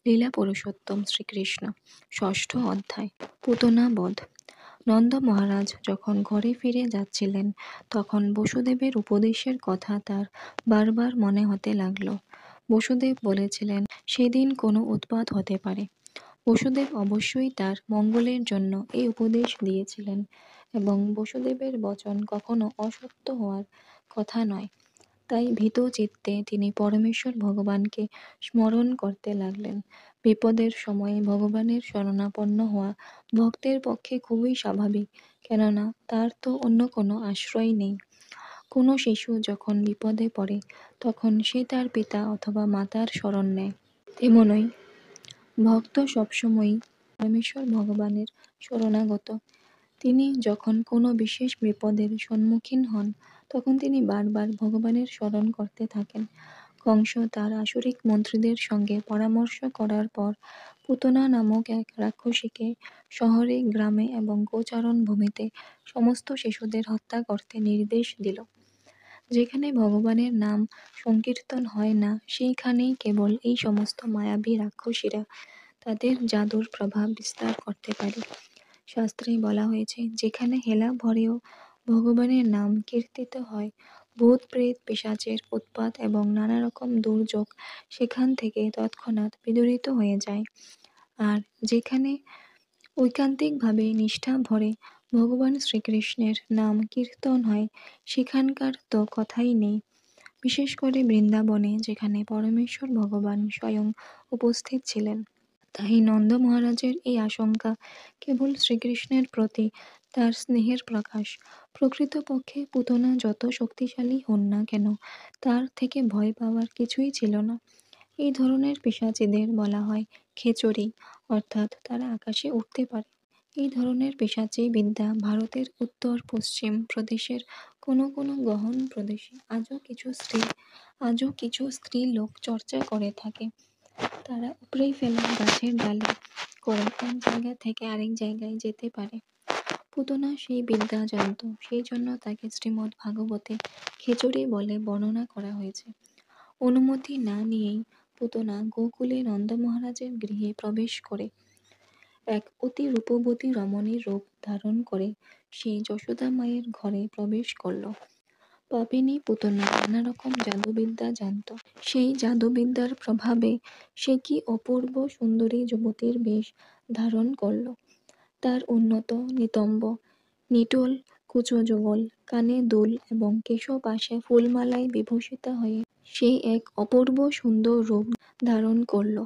লীলা পুরুষোত্তম শ্রীকৃষ্ণ। ষষ্ঠ অধ্যায়। পুতনা বধ। নন্দ মহারাজ যখন ঘরে ফিরে যাচ্ছিলেন তখন বসুদেবের উপদেশের কথা তার বারবার মনে হতে লাগল। বসুদেব বলেছিলেন সেদিন কোনো উৎপাত হতে পারে। বসুদেব অবশ্যই তার মঙ্গলের জন্য এই উপদেশ দিয়েছিলেন এবং বসুদেবের বচন কখনো অসত্য হওয়ার কথা নয়। তাই ভীত চিত্তে তিনি পরমেশ্বর ভগবানকে স্মরণ করতে লাগলেন। বিপদের সময়ে ভগবানের শরণাপন্ন হওয়া ভক্তের পক্ষে খুবই স্বাভাবিক, কেননা তার তো অন্য কোনো আশ্রয় নেই। কোনো শিশু যখন বিপদে পড়ে তখন সে তার পিতা অথবা মাতার শরণ নেয়, তেমনই ভক্ত সবসময়ই পরমেশ্বর ভগবানের শরণাগত। তিনি যখন কোনো বিশেষ বিপদের সম্মুখীন হন তখন তিনি বারবার ভগবানের স্মরণ করতে থাকেন। কংস তার আসুরিক মন্ত্রীদের সঙ্গে পরামর্শ করার পর পুতনা নামক এক রাক্ষসীকে শহরে, গ্রামে এবং গোচারণ ভূমিতে সমস্ত শিশুদের হত্যা করতে নির্দেশ দিল। যেখানে ভগবানের নাম সংকীর্তন হয় না সেইখানেই কেবল এই সমস্ত মায়াবী রাক্ষসীরা তাদের জাদুর প্রভাব বিস্তার করতে পারে। শাস্ত্রে বলা হয়েছে, যেখানে হেলা ভরেও ভগবানের নাম কীর্তিত হয়, ভূত প্রেত পিশাচের উৎপাত এবং নানা রকম দুর্যোগ সেখান থেকে তৎক্ষণাৎ বিদূরিত হয়ে যায়। আর যেখানে ঐকান্তিকভাবে নিষ্ঠা ভরে ভগবান শ্রীকৃষ্ণের নাম কীর্তন হয় সেখানকার তো কথাই নেই। বিশেষ করে বৃন্দাবনে, যেখানে পরমেশ্বর ভগবান স্বয়ং উপস্থিত ছিলেন। তাই নন্দ মহারাজের এই আশঙ্কা কেবল শ্রীকৃষ্ণের প্রতি তার স্নেহের প্রকাশ। প্রকৃতপক্ষে পুতনা যত শক্তিশালী হন না কেন, তার থেকে ভয় পাওয়ার কিছুই ছিল না। এই ধরনের পিশাচীদের বলা হয় খেচরী, অর্থাৎ তারা আকাশে উঠতে পারে। এই ধরনের পিশাচী বিদ্যা ভারতের উত্তর পশ্চিম প্রদেশের কোনো কোনো গহন প্রদেশে আজও কিছু স্ত্রী লোক চর্চা করে থাকে। তারা উপড়ে ফেলা গাছের ডালে করে এক জায়গা থেকে আরেক জায়গায় যেতে পারে। পুতনা সেই বিদ্যা জানত, সেই জন্য তাকে শ্রীমদ্ ভাগবতে খেচরী বলে বর্ণনা করা হয়েছে। অনুমতি না নিয়েই পুতনা গোকুলে নন্দ মহারাজের গৃহে প্রবেশ করে এক অতি রূপবতী রমণীর রূপ ধারণ করে সে যশোদা মায়ের ঘরে প্রবেশ করল। পাপিনী পুতনা নানা রকম জাদুবিদ্যা জানত। সেই জাদুবিদ্যার প্রভাবে সে কি অপূর্ব সুন্দরী যুবতীর বেশ ধারণ করল। তার উন্নত নিতম্ব, নিটোল কুচো যুগল, কানে দুল এবং কেশপাশে ফুলমালায় বিভূষিতা হয়ে সে এক অপূর্ব সুন্দর রূপ ধারণ করল।